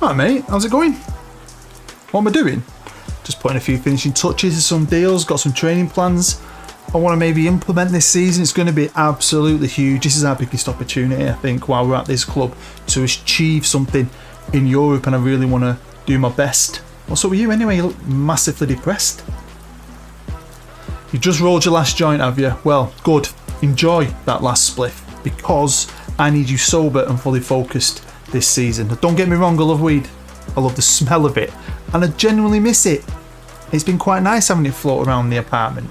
Alright mate, how's it going? What am I doing? Just putting a few finishing touches to some deals, got some training plans I want to maybe implement this season. It's going to be absolutely huge. This is our biggest opportunity, I think, while we're at this club, to achieve something in Europe, and I really want to do my best. What's up with you anyway? You look massively depressed. You just rolled your last joint, have you? Well, good. Enjoy that last spliff, because I need you sober and fully focused this season. Don't get me wrong, I love weed. I love the smell of it, and I genuinely miss it. It's been quite nice having it float around the apartment.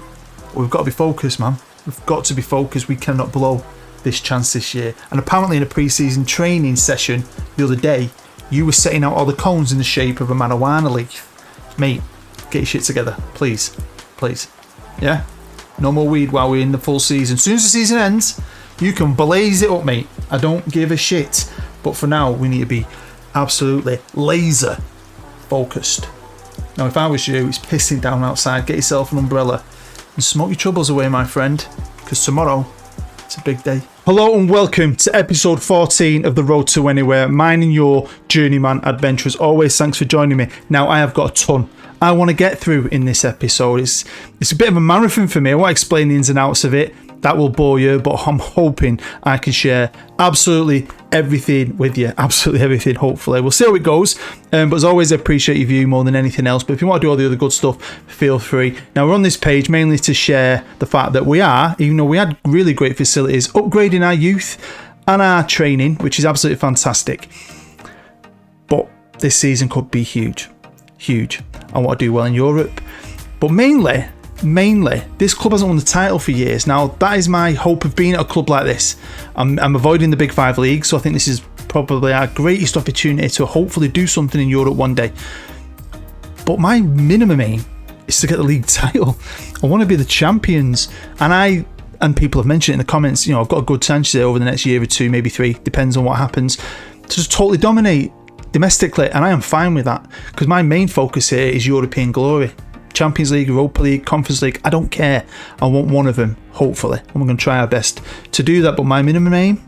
But we've got to be focused, man. We've got to be focused. We cannot blow this chance this year. And apparently in a pre-season training session the other day, you were setting out all the cones in the shape of a marijuana leaf. Mate, get your shit together, please. Please. Yeah? No more weed while we're in the full season. As soon as the season ends, you can blaze it up, mate. I don't give a shit. But for now, we need to be absolutely laser focused. Now, if I was you, it's pissing down outside. Get yourself an umbrella and smoke your troubles away, my friend, because tomorrow, it's a big day. Hello and welcome to episode 14 of The Road to Anywhere, mine and your Journeyman adventure. As always, thanks for joining me. Now, I have got a ton I want to get through in this episode. It's a bit of a marathon for me. I won't explain the ins and outs of it. That will bore you, but I'm hoping I can share absolutely everything with you. Absolutely everything, hopefully. We'll see how it goes. But as always, I appreciate your view more than anything else. But if you want to do all the other good stuff, feel free. Now, we're on this page mainly to share the fact that we are, even though we had really great facilities, upgrading our youth and our training, which is absolutely fantastic. But this season could be huge. Huge. I want to do well in Europe. But mainly, this club hasn't won the title for years. Now, that is my hope of being at a club like this. I'm avoiding the Big Five leagues, so I think this is probably our greatest opportunity to hopefully do something in Europe one day. But my minimum aim is to get the league title. I want to be the champions. And people have mentioned it in the comments, I've got a good chance there over the next year or two, maybe 3, depends on what happens, to just totally dominate domestically. And I am fine with that, because my main focus here is European glory. Champions League, Europa League, Conference League, I don't care. I want one of them, hopefully. And we're going to try our best to do that, but my minimum aim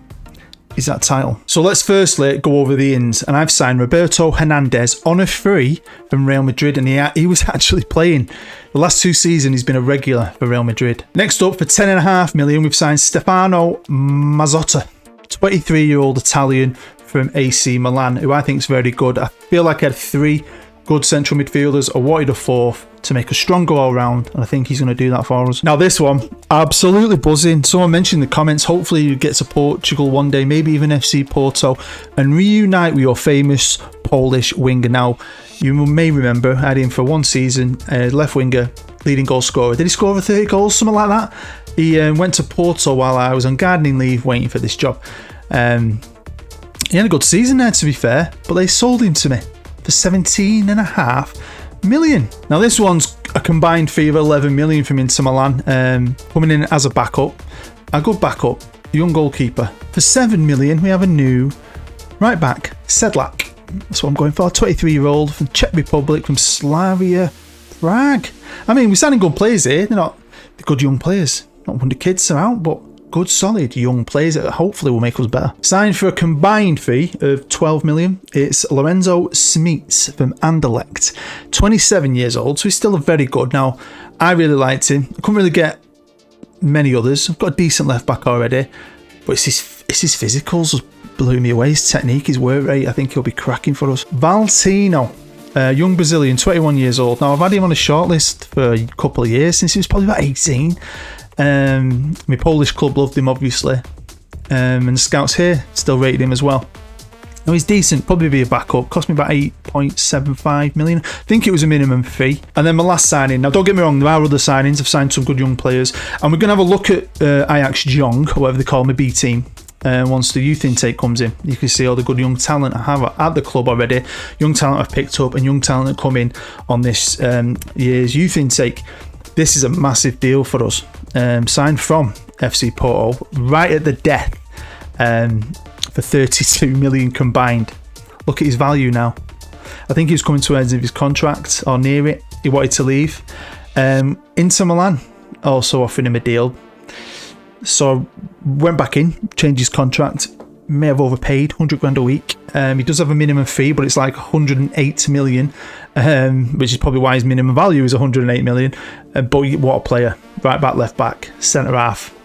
is that title. So let's firstly go over the ins. And I've signed Roberto Hernandez on a free from Real Madrid, and he was actually playing. The last 2 seasons, he's been a regular for Real Madrid. Next up, for $10.5 million, we've signed Stefano Mazzotta, 23-year-old Italian from AC Milan, who I think is very good. I feel like I had 3 good central midfielders. I wanted a 4th to make a stronger all-round, and I think he's going to do that for us. Now, this one, absolutely buzzing. Someone mentioned in the comments, hopefully you get to Portugal one day, maybe even FC Porto, and reunite with your famous Polish winger. Now, you may remember, I had him for 1 season, left winger, leading goal scorer. Did he score over 30 goals, something like that? He went to Porto while I was on gardening leave waiting for this job. He had a good season there, to be fair, but they sold him to me for $17.5 million. Now, this one's a combined fee of $11 million from Inter Milan, coming in as a backup, a good backup, young goalkeeper. For $7 million, we have a new right back, Sedlak. That's what I'm going for. 23-year-old from Czech Republic, from Slavia Prague. I mean, we're signing good players here. They're good young players. Not WONDERKIDS are out, but good, solid young players that hopefully will make us better. Signed for a combined fee of $12 million. It's Lorenzo Smeets from Anderlecht. 27 years old, so he's still very good. Now, I really liked him. I couldn't really get many others. I've got a decent left back already, but it's his physicals just blew me away. His technique, his work rate, I think he'll be cracking for us. Valtino, young Brazilian, 21 years old. Now, I've had him on a shortlist for a couple of years, since he was probably about 18. My Polish club loved him, obviously, and the scouts here still rated him as well. Now, he's decent, probably be a backup. Cost me about $8.75 million. I think it was a minimum fee. And then my last signing. Now, don't get me wrong, there are other signings. I've signed some good young players, and we're going to have a look at AJAX Jong, or whatever they call my B team. Once the youth intake comes in, you can see all the good young talent I have at the club already. Young talent I've picked up, and young talent that come in on this year's youth intake. This is a massive deal for us. Signed from FC Porto right at the death for $32 million combined. Look at his value now. I think he was coming to the end of his contract or near it. He wanted to leave. Inter Milan also offering him a deal. So went back in, changed his contract. May have overpaid, 100 grand a week. He does have a minimum fee, but it's like 108 million, which is probably why his minimum value is 108 million. But what a player. Right back, left back, centre half.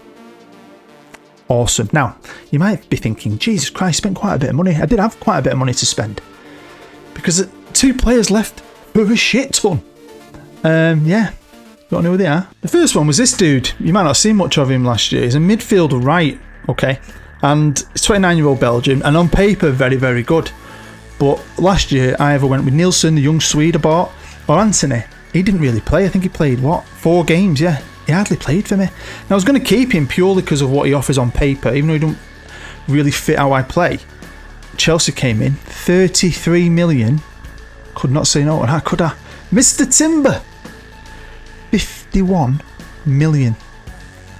Awesome. Now, you might be thinking, Jesus Christ, spent quite a bit of money. I did have quite a bit of money to spend. Because 2 players left for a shit ton. Yeah. Got to know who they are. The first one was this dude. You might not have seen much of him last year. He's a midfield right, okay? And he's 29-year-old Belgian, and on paper, very, very good. But last year, I either went with Nielsen, the young Swede I bought, or Anthony. He didn't really play. I think he played, 4 games, yeah. He hardly played for me. Now, I was going to keep him purely because of what he offers on paper, even though he don't really fit how I play. Chelsea came in, 33 million. Could not say no to that, could I? Mr. Timber, 51 million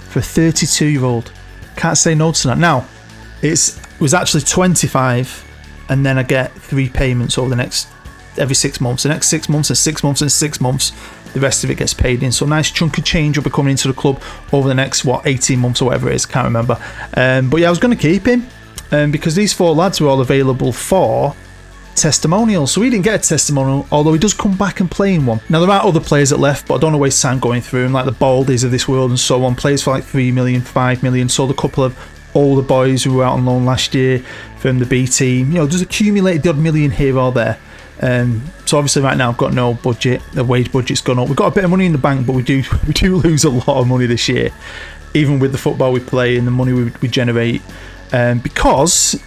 for a 32-year-old. Can't say no to that. Now, it was actually 25, and then I get 3 payments over every 6 months. The next 6 months and 6 months and 6 months, the rest of it gets paid in. So nice chunk of change will be coming into the club over the next 18 months or whatever it is. Can't remember. But yeah, I was going to keep him because these 4 lads were all available for testimonial. So he didn't get a testimonial, although he does come back and play in one. Now there are other players that left, but I don't want to waste time going through them, like the Baldies of this world and so on. Players for like 3 million, 5 million. Sold a couple of older boys who were out on loan last year from the B team. Just accumulated the odd million here or there. So obviously right now I've got no budget. The wage budget's gone up. We've got a bit of money in the bank, but we do lose a lot of money this year, even with the football we play and the money we generate, because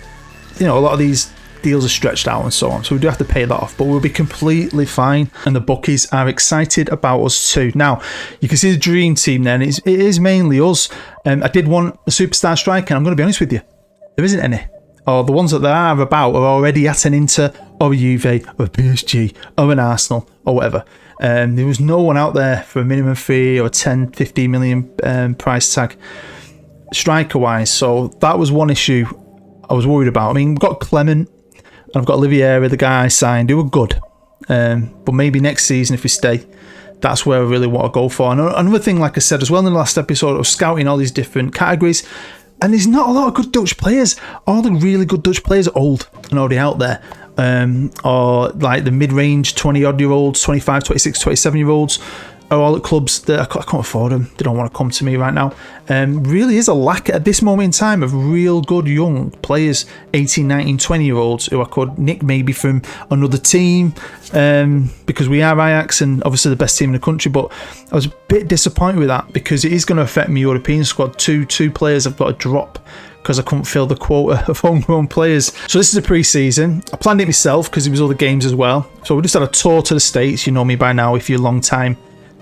a lot of these deals are stretched out and so on, so we do have to pay that off, but we'll be completely fine, and the bookies are excited about us too. Now you can see the dream team then, it is mainly us. I did want a superstar striker, and I'm going to be honest with you, there isn't any, or the ones that there are about are already at an Inter or a Juve or a PSG or an Arsenal or whatever. There was no one out there for a minimum fee or a 10-15 million price tag striker wise, so that was one issue I was worried about. I mean, we've got Clement, and I've got Oliviera, the guy I signed, who were good. But maybe next season, if we stay, that's where I really want to go for. And another thing, like I said as well in the last episode, I was scouting all these different categories, and there's not a lot of good Dutch players. All the really good Dutch players are old and already out there. Or like the mid-range 20-odd-year-olds, 25, 26, 27-year-olds are all at clubs that I can't afford them. They don't want to come to me right now. Really is a lack at this moment in time of real good young players, 18, 19, 20-year-olds who I could nick maybe from another team, because we are Ajax and obviously the best team in the country. But I was a bit disappointed with that because it is going to affect my European squad. Two players I've got to drop because I couldn't fill the quota of homegrown players. So this is a pre-season. I planned it myself because it was other games as well. So we just had a tour to the States. You know me by now if you're a long time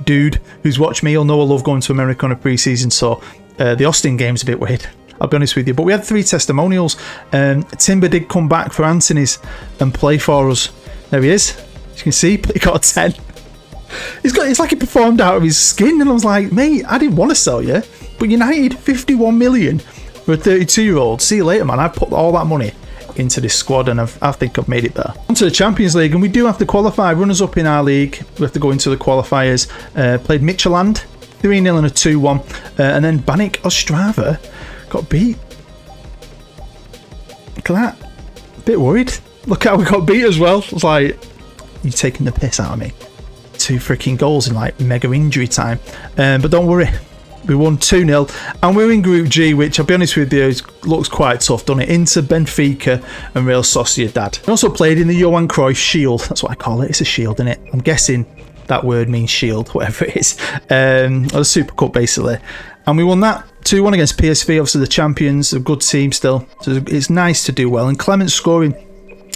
dude who's watched me, you'll know I love going to America on a pre-season. So the Austin game's a bit weird, I'll be honest with you. But we had 3 testimonials. Timber did come back for Anthony's and play for us. There he is. As you can see, he got a 10. It's like he performed out of his skin, and I was like, mate, I didn't want to sell you, but United 51 million for a 32-year-old. See you later, man. I've put all that money into this squad, and I think I've made it better. On to the Champions League, and we do have to qualify. Runners up in our league, we have to go into the qualifiers. Played Midtjylland 3-0 and a 2-1, and then Banik Ostrava got beat. Look at that. A bit worried. Look how we got beat as well. It's like, you're taking the piss out of me. 2 freaking goals in like mega injury time. But don't worry, we won 2-0, and we're in Group G, which I'll be honest with you, looks quite tough, doesn't it? Inter, Benfica and Real Sociedad. We also played in the Johan Cruyff Shield. That's what I call it. It's a shield, isn't it? I'm guessing that word means shield, whatever it is. Or the Super Cup, basically. And we won that 2-1 against PSV, obviously the champions, a good team still. So it's nice to do well. And Clement scoring,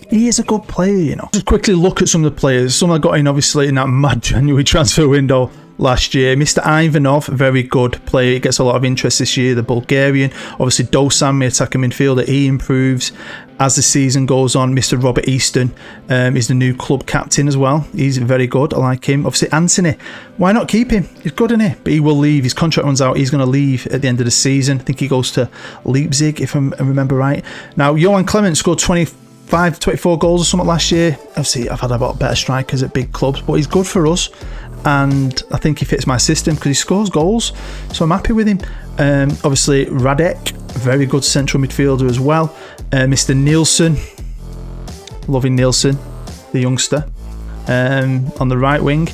he is a good player, you know. Just quickly look at some of the players. Some I got in, obviously, in that mad January transfer window last year. Mr. Ivanov, very good player. He gets a lot of interest this year. The Bulgarian. Obviously, Dosan, the attacking midfielder, he improves as the season goes on. Mr. Robert Easton is the new club captain as well. He's very good. I like him. Obviously, Anthony. Why not keep him? He's good, isn't he? But he will leave. His contract runs out. He's going to leave at the end of the season. I think he goes to Leipzig, if I remember right. Now, Johan Clement scored 24 goals or something last year. Obviously, I've had a lot better strikers at big clubs, but he's good for us. And I think he fits my system because he scores goals, so I'm happy with him. Obviously Radek, very good central midfielder as well. Mr. Nielsen, Loving Nielsen, the youngster, on the right wing.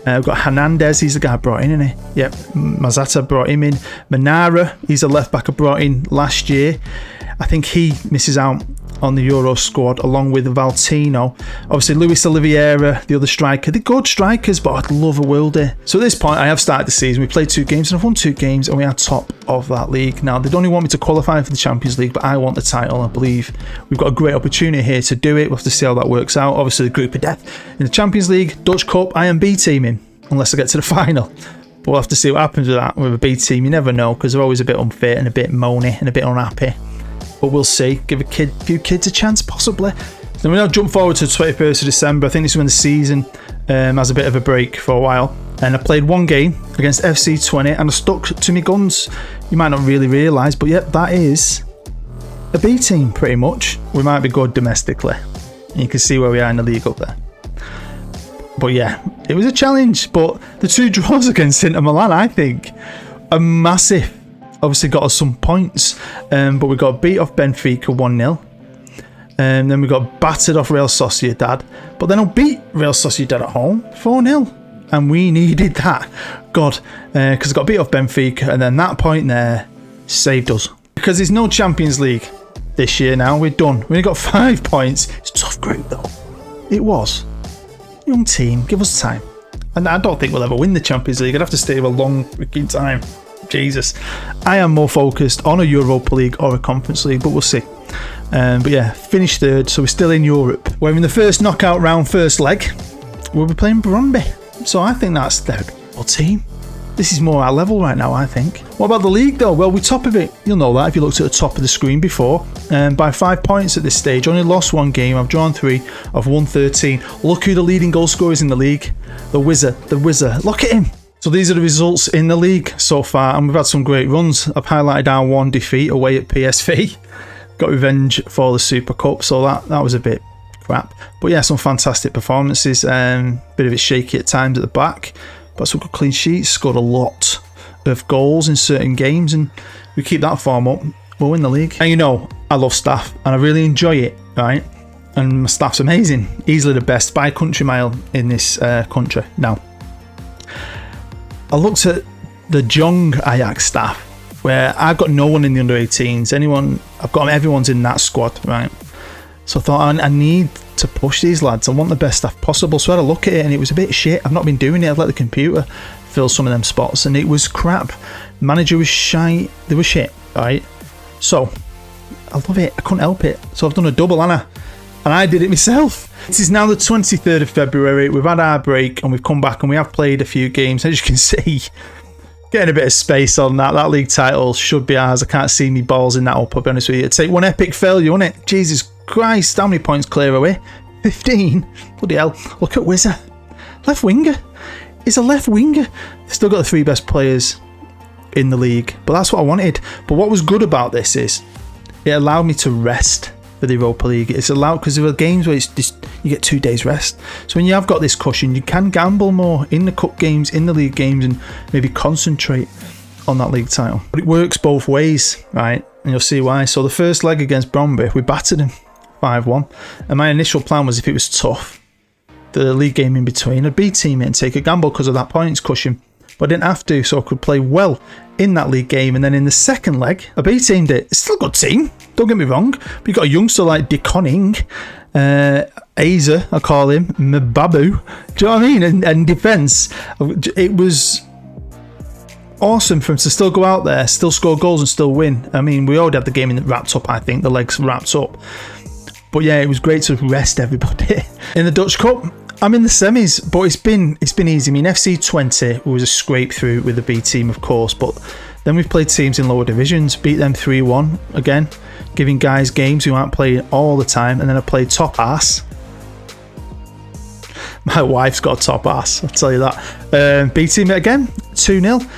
We've got Hernandez, he's the guy I brought in, isn't he? Yep, Mazata brought him in. Manara, he's a left back I brought in last year. I think he misses out on the Euro squad along with Valtino. Obviously Luis Oliveira, the other striker. They're good strikers, but I'd love a worldie. So at this point I have started the season. We played 2 games and I've won 2 games and we are top of that league. Now they'd only want me to qualify for the Champions League, but I want the title. I believe we've got a great opportunity here to do it. We'll have to see how that works out. Obviously the group of death in the Champions League, Dutch Cup, I am B teaming unless I get to the final. But we'll have to see what happens with that with a B team. You never know, because they're always a bit unfit and a bit moany and a bit unhappy. But we'll see. Give a few kids a chance, possibly. Then we now jump forward to the 21st of December. I think this is when the season has a bit of a break for a while. And I played 1 game against FC20 and I stuck to my guns. You might not really realise, but yep, that is a B team pretty much. We might be good domestically. And you can see where we are in the league up there. But yeah, it was a challenge. But the 2 draws against Inter Milan, I think, are massive. Obviously got us some points, but we got beat off Benfica 1-0. And then we got battered off Real Sociedad, but then I beat Real Sociedad at home 4-0. And we needed that. God, because I got beat off Benfica, and then that point there saved us. Because there's no Champions League this year now, we're done. We only got 5 points. It's a tough group though. It was. Young team, give us time. And I don't think we'll ever win the Champions League. I'd have to stay a long freaking time. Jesus, I am more focused on a Europa League or a Conference League, but we'll see. But yeah, finished 3rd, so we're still in Europe. We're in the first knockout round, first leg. We'll be playing Brøndby, so I think that's their team. This is more our level right now, I think. What about the league though? Well, we're top of it. You'll know that if you looked at the top of the screen before. By 5 points at this stage. Only lost 1 game. I've drawn 3. I've won 13. Look who the leading goal scorer is in the league. The Wizard. Look at him. So these are the results in the league so far, and we've had some great runs. I've highlighted our 1 defeat away at PSV. Got revenge for the Super Cup, so that was a bit crap. But yeah, some fantastic performances. Bit of it shaky at times at the back, but some good clean sheets. Scored a lot of goals in certain games, and we keep that form up, we'll win the league. And you know, I love staff, and I really enjoy it, right? And my staff's amazing. Easily the best by a country mile in this country. Now, I looked at the young AJAX staff, where I've got no one in the under-18s. I've got everyone's in that squad, right? So I thought I need to push these lads. I want the best staff possible. So I had a look at it, and it was a bit shit. I've not been doing it. I've let the computer fill some of them spots, and it was crap. Manager was shite. They were shit, right? So I love it. I couldn't help it. So I've done a double, Anna, and I did it myself. This is now the 23rd of February. We've had our break and we've come back and we have played a few games. As you can see, getting a bit of space on that. That league title should be ours. I can't see me balls in that up, I'll be honest with you. It'd take 1 epic failure, wouldn't it? Jesus Christ, how many points clear away? 15? Bloody hell. Look at Wizard. Left winger. He's a left winger. They've still got the 3 best players in the league. But that's what I wanted. But what was good about this is it allowed me to rest for the Europa League. It's allowed because there are games where it's just, you get 2 days rest. So when you have got this cushion, you can gamble more in the cup games, in the league games, and maybe concentrate on that league title. But it works both ways, right? And you'll see why. So the first leg against Brøndby, we battered him 5-1. And my initial plan was, if it was tough, the league game in between, I'd B-team it and take a gamble because of that points cushion. But I didn't have to, so I could play well in that league game. And then in the second leg, I B-teamed it. It's still a good team, don't get me wrong. But you've got a youngster like De Koning, Aza, I call him, Mbabu. Do you know what I mean? And defence. It was awesome for him to still go out there, still score goals and still win. I mean, we already had the game wrapped up, I think. The legs wrapped up. But yeah, it was great to rest everybody. In the Dutch Cup, I'm in the semis, but it's been easy. I mean, FC20 was a scrape through with the B team, of course, but then we've played teams in lower divisions, beat them 3-1 again, giving guys games who aren't playing all the time, and then I played top ass. My wife's got a top ass, I'll tell you that. B team it again, 2-0,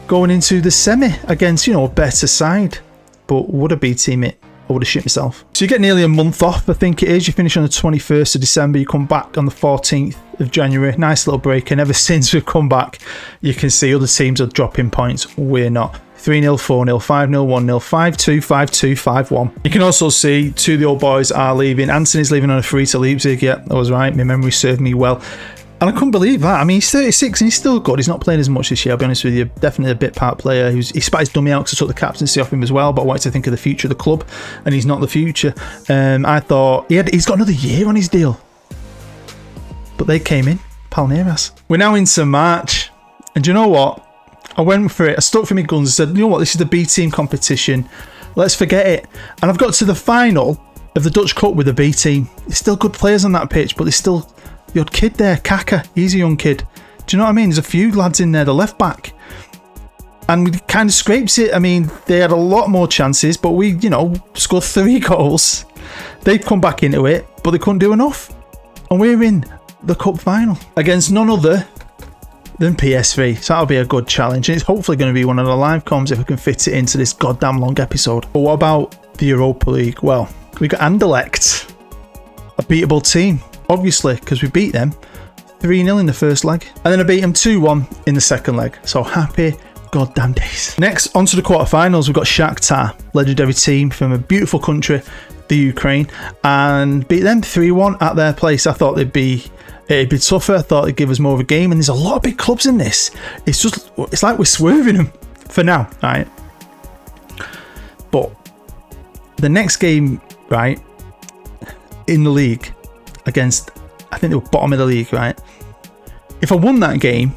going into the semi against, a better side, but would I B team it? I would have shit myself. So you get nearly a month off, I think it is. You finish on the 21st of December. You come back on the 14th of January. Nice little break. And ever since we've come back, you can see other teams are dropping points. We're not. 3-0, 4-0, 5-0, 1-0, 5-2, 5-2, 5-1. You can also see two of the old boys are leaving. Anthony's leaving on a free to Leipzig. Yeah, that was right. My memory served me well. And I couldn't believe that. I mean, he's 36 and he's still good. He's not playing as much this year, I'll be honest with you. Definitely a bit part player. He spat his dummy out because I took the captaincy off him as well, but I wanted to think of the future of the club, and he's not the future. I thought he's got another year on his deal. But they came in. Palmeiras. We're now into March. And do you know what? I went for it. I stuck for my guns and said, you know what? This is the B team competition. Let's forget it. And I've got to the final of the Dutch Cup with the B team. There's still good players on that pitch, but there's still the odd kid there. Kaka, he's a young kid. Do you know what I mean? There's a few lads in there, the left back. And we kind of scrapes it. I mean, they had a lot more chances, but we, scored 3 goals. They've come back into it, but they couldn't do enough. And we're in the cup final against none other than PSV. So that'll be a good challenge. And it's hopefully going to be one of the live comms if we can fit it into this goddamn long episode. But what about the Europa League? Well, we got Anderlecht, a beatable team, obviously, because we beat them 3-0 in the first leg. And then I beat them 2-1 in the second leg. So happy goddamn days. Next, on to the quarterfinals, we've got Shakhtar, legendary team from a beautiful country, the Ukraine, and beat them 3-1 at their place. I thought it'd be tougher. I thought it'd give us more of a game, and there's a lot of big clubs in this. It's like we're swerving them for now, right? But the next game, right, in the league against, I think they were bottom of the league, right? If I won that game,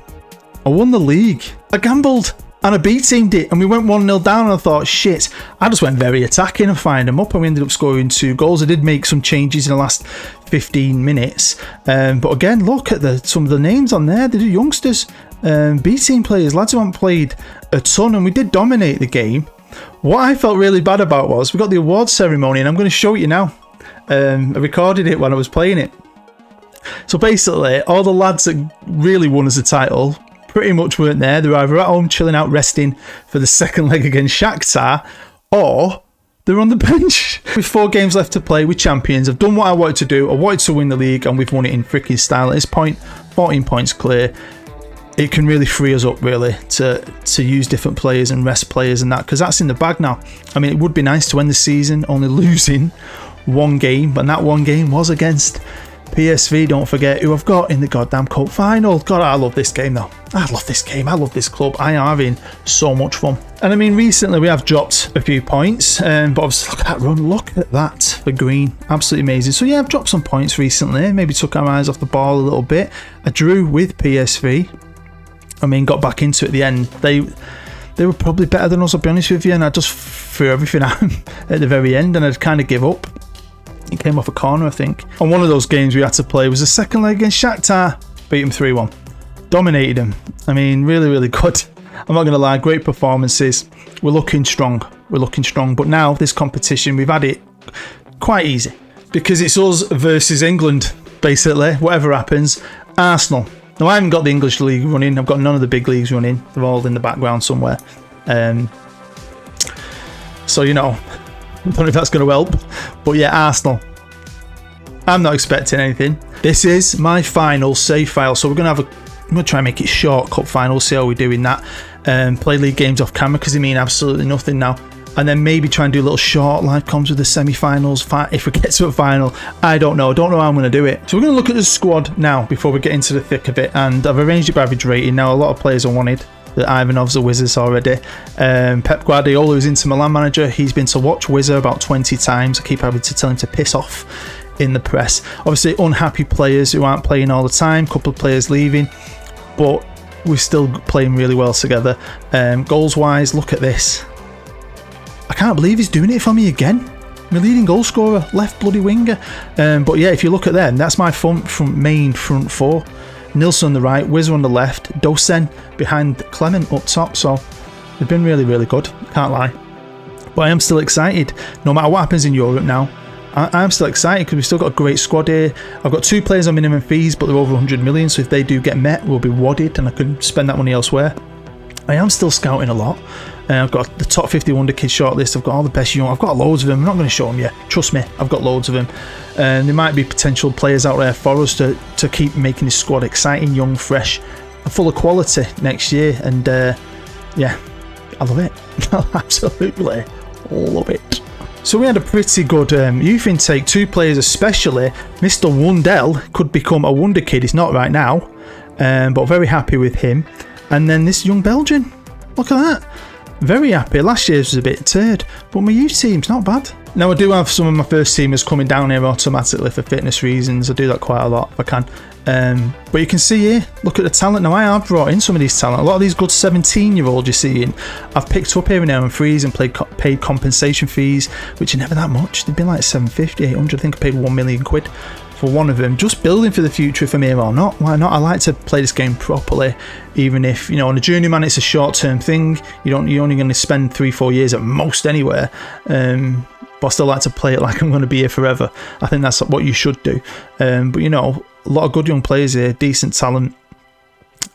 I won the league. I gambled and a B teamed it, and we went 1-0 down, and I thought, shit. I just went very attacking and fired them up, and we ended up scoring 2 goals. I did make some changes in the last 15 minutes. But again, look at some of the names on there. They're youngsters, B team players, lads who haven't played a ton, and we did dominate the game. What I felt really bad about was we got the awards ceremony, and I'm going to show you now. I recorded it when I was playing it. So basically, all the lads that really won us the title pretty much weren't there. They were either at home chilling out, resting for the second leg against Shakhtar, or they're on the bench. With 4 games left to play, we're champions. I've done what I wanted to do. I wanted to win the league, and we've won it in freaking style. At this point, 14 points clear. It can really free us up, really, to use different players and rest players and that, because that's in the bag now. I mean, it would be nice to end the season only losing 1 game, and that 1 game was against PSV, don't forget, who I've got in the goddamn cup final. God, I love this game though. I love this game. I love this club. I am having so much fun. And I mean, recently we have dropped a few points, but obviously look at that run. Look at that for Green. Absolutely amazing. So yeah, I've dropped some points recently. Maybe took our eyes off the ball a little bit. I drew with PSV. I mean, got back into it at the end. They were probably better than us, I'll be honest with you, and I just threw everything at them at the very end, and I'd kind of give up. It came off a corner, I think. And one of those games we had to play was the second leg against Shakhtar. Beat them 3-1. Dominated them. I mean, really, really good. I'm not going to lie, great performances. We're looking strong. We're looking strong. But now, this competition, we've had it quite easy. Because it's us versus England, basically. Whatever happens. Arsenal. Now, I haven't got the English league running. I've got none of the big leagues running. They're all in the background somewhere. So, I don't know if that's going to help, but yeah, Arsenal. I'm not expecting anything. This is my final save file, so I'm going to try and make it short. Cup final, see how we do in that. Play league games off camera because they mean absolutely nothing now. And then maybe try and do a little short live comms with the semi-finals. If we get to a final, I don't know how I'm going to do it. So we're going to look at the squad now before we get into the thick of it. And I've arranged it by average rating. Now, a lot of players are wanted. The Ivanovs are Wizards already. Pep Guardiola, who's Inter Milan manager, he's been to watch Wizard about 20 times. I keep having to tell him to piss off in the press. Obviously, unhappy players who aren't playing all the time. Couple of players leaving, but we're still playing really well together. Goals wise, look at this. I can't believe he's doing it for me again. My leading goal scorer, left bloody winger. But yeah, if you look at them, that's my front 4. Nilsson on the right, Wizard on the left, Dosen behind Clement up top. So they've been really, really good. Can't lie. But I am still excited. No matter what happens in Europe now, I'm still excited because we've still got a great squad here. I've got 2 players on minimum fees, but they're over 100 million. So if they do get met, we'll be wadded and I can spend that money elsewhere. I am still scouting a lot. I've got the top 50 WONDERKIDS shortlist. I've got all the best young. I've got loads of them. I'm not going to show them yet. Trust me, I've got loads of them. And there might be potential players out there for us to keep making this squad exciting, young, fresh, and full of quality next year. And yeah, I love it. I absolutely love it. So we had a pretty good youth intake. 2 players especially. Mr. Wondell could become a wonder kid. He's not right now, but very happy with him. And then this young Belgian. Look at that. Very happy. Last year's was a bit turd, but my youth team's not bad. Now I do have some of my first teamers coming down here automatically for fitness reasons. I do that quite a lot if I can. But you can see here, look at the talent. Now I have brought in some of these talent. A lot of these good 17-year-olds you're seeing, I've picked up here and there on frees and paid compensation fees, which are never that much. They've been like 750, 800. I think I paid 1 million quid for one of them. Just building for the future for me or not. Why not? I like to play this game properly, even if, you know, on a Journeyman it's a short-term thing. You're only going to spend 3-4 years at most anywhere. But I still like to play it like I'm going to be here forever. I think that's what you should do. But you know, a lot of good young players here, decent talent.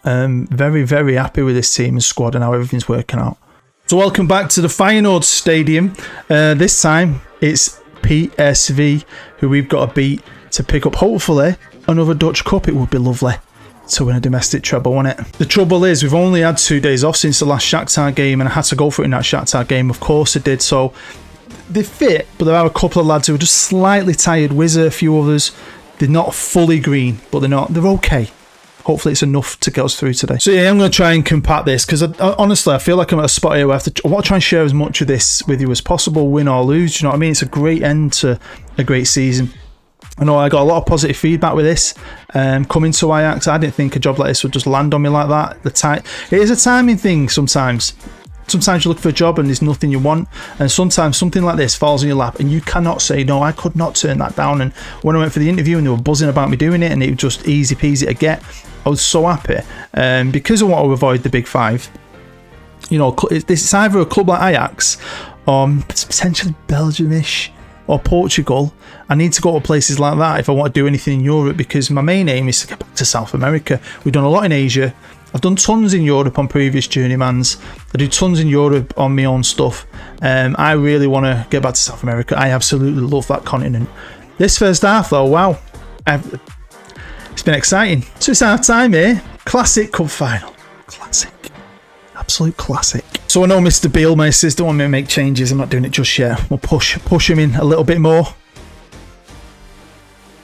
Very, very happy with this team and squad and how everything's working out. So welcome back to the Feyenoord Stadium. This time it's PSV who we've got to beat to pick up hopefully another Dutch Cup. It would be lovely to win a domestic treble, wouldn't it? The trouble is we've only had 2 days off since the last Shakhtar game, and I had to go for it in that Shakhtar game. Of course I did. So they're fit, but there are a couple of lads who are just slightly tired. Wizard, a few others. They're not fully green, but they're okay. Hopefully it's enough to get us through today. So yeah, I'm going to try and compact this because honestly I feel like I'm at a spot here where I want to try and share as much of this with you as possible, win or lose. Do you know what I mean? It's a great end to a great season. I know I got a lot of positive feedback with this. Coming to Ajax, I didn't think a job like this would just land on me like that. It is a timing thing sometimes. Sometimes you look for a job and there's nothing you want, and sometimes something like this falls in your lap and you cannot say no. I could not turn that down, and when I went for the interview and they were buzzing about me doing it and it was just easy peasy to get, I was so happy. Because I want to avoid the big 5, you know, it's either a club like Ajax or potentially Belgium-ish or Portugal. I need to go to places like that if I want to do anything in Europe, because my main aim is to get back to South America. We've done a lot in Asia. I've done tons in Europe on previous Journeymans. I do tons in Europe on my own stuff. I really want to get back to South America. I absolutely love that continent. This first half though, wow. It's been exciting. So it's half time here. Classic cup final. Classic. Absolute classic. So I know Mr. Beale, my assistant, don't want me to make changes. I'm not doing it just yet. We'll push him in a little bit more.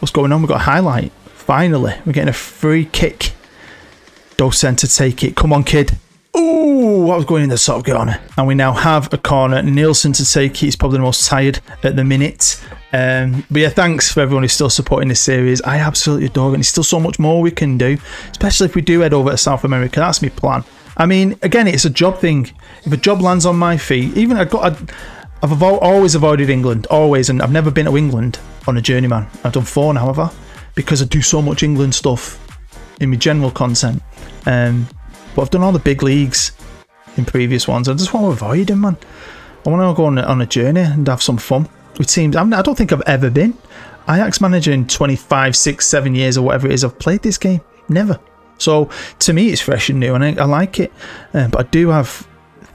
What's going on? We've got a highlight. Finally, we're getting a free kick. Dosen to take it. Come on, kid. Ooh, I was going in the top corner. And we now have a corner. Nielsen to take it. He's probably the most tired at the minute. But yeah, thanks for everyone who's still supporting this series. I absolutely adore it. And there's still so much more we can do, especially if we do head over to South America. That's my plan. I mean, again, it's a job thing. If a job lands on my feet, even I've always avoided England, always, and I've never been to England on a Journeyman. I've done 4 now, however, because I do so much England stuff in my general content. But I've done all the big leagues in previous ones. I just want to avoid them, man. I want to go on a journey and have some fun with teams. I don't think I've ever been Ajax manager in 25, 6, 7 years or whatever it is I've played this game. Never. So to me it's fresh and new, and I like it. But I do have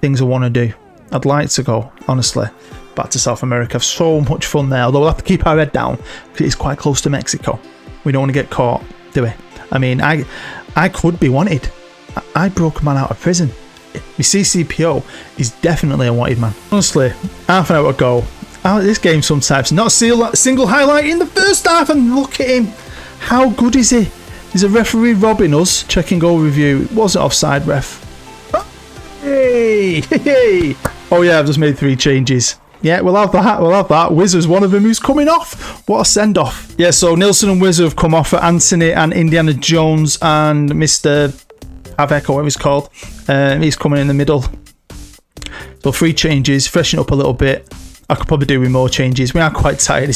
things I want to do. I'd like to go, honestly, back to South America. Have so much fun there, although we'll have to keep our head down because it's quite close to Mexico. We don't want to get caught, do we? I mean, I could be wanted. I broke a man out of prison. My CCPO is definitely a wanted man. Honestly, half an hour ago, this game sometimes not a single highlight in the first half, and look at him. How good is he? There's a referee robbing us. Checking goal review. It wasn't offside, ref. Hey! Oh yeah, I've just made 3 changes. Yeah, we'll have that. Wizard's one of them who's coming off. What a send-off. Yeah, so Nilsson and Wizard have come off for Anthony and Indiana Jones and Mr. Havek, or whatever he's called. He's coming in the middle. So 3 changes, freshen up a little bit. I could probably do with more changes. We are quite tired.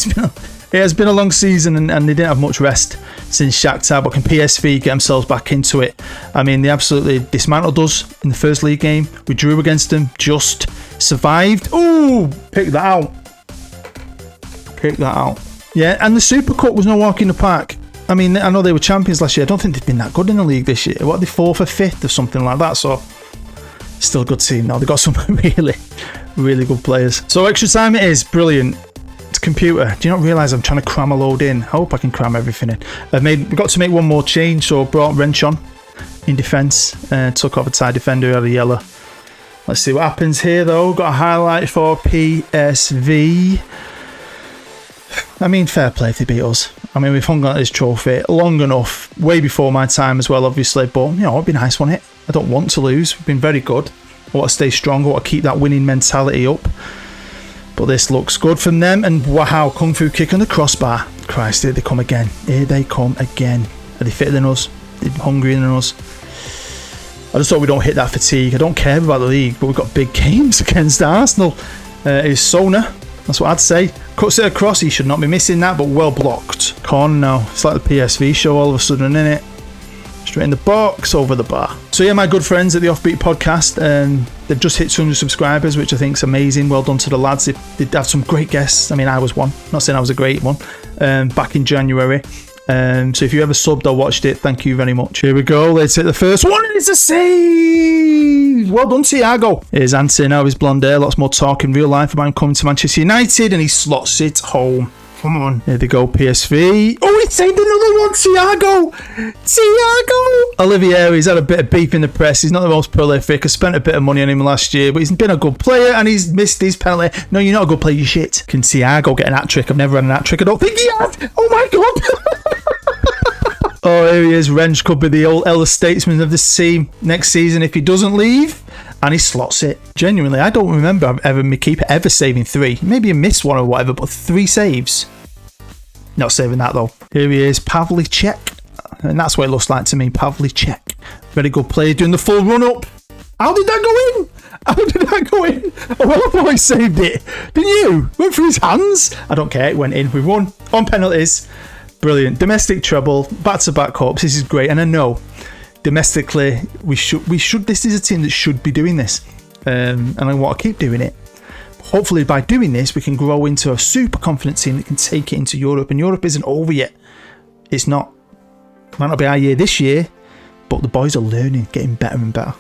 It has been a long season, and they didn't have much rest since Shakhtar, but can PSV get themselves back into it? I mean, they absolutely dismantled us in the first league game. We drew against them, just survived. Ooh, pick that out. Yeah, and the Super Cup was no walk in the park. I mean, I know they were champions last year. I don't think they've been that good in the league this year. What are they, 4th or 5th or something like that? So, still a good team now. They've got some really, really good players. So, extra time it is. Brilliant. It's computer. Do you not realise I'm trying to cram a load in? I hope I can cram everything in. We've got to make one more change, so I brought Wrench on in defence. Took off a tie defender, had a yellow. Let's see what happens here, though. Got a highlight for PSV. I mean, fair play if they beat us. I mean, we've hung on to this trophy long enough, way before my time as well, obviously. But, you know, it'd be nice, wouldn't it? I don't want to lose. We've been very good. I want to stay strong. I want to keep that winning mentality up. But this looks good from them. And wow, Kung Fu kick on the crossbar. Christ, here they come again. Here they come again. Are they fitter than us? They're hungrier than us. I just hope we don't hit that fatigue. I don't care about the league, but we've got big games against Arsenal. Is Sona. That's what I'd say. Cuts it across. He should not be missing that, but well blocked. Corner now. It's like the PSV show all of a sudden, isn't it? Straight in the box, over the bar. So yeah, my good friends at the Offbeat Podcast, they've just hit 200 subscribers, which I think is amazing. Well done to the lads. They have some great guests. I mean, I was one. Not saying I was a great one. Back in January. So if you ever subbed or watched it, thank you very much. Here we go. Let's hit the first one. And it's a save. Well done, Thiago. Here's Ante now. His blonde hair. Lots more talk in real life about him coming to Manchester United, and he slots it home. Come on. Here they go, PSV. Oh, he saved another one, Thiago. Olivier, he's had a bit of beef in the press. He's not the most prolific. I spent a bit of money on him last year, but he's been a good player, and he's missed his penalty. No, you're not a good player, you shit. Can Thiago get an hat-trick? I've never had an hat-trick. I don't think he had. Oh, my God. Oh, here he is. Rensch could be the old elder statesman of this team next season if he doesn't leave. And he slots it. Genuinely, I don't remember my keeper ever saving 3. Maybe he missed one or whatever, but 3 saves. Not saving that, though. Here he is, Pavlicek. And that's what it looks like to me, Pavlicek. Very good player doing the full run-up. How did that go in? Oh, well, I thought he saved it. Didn't you? Went through his hands. I don't care, it went in. We won on penalties. Brilliant. Domestic treble, back-to-back cups. This is great. And I know, domestically, we should. This is a team that should be doing this. And I want to keep doing it. Hopefully, by doing this, we can grow into a super confident team that can take it into Europe. And Europe isn't over yet. It's not. Might not be our year this year, but the boys are learning, getting better and better.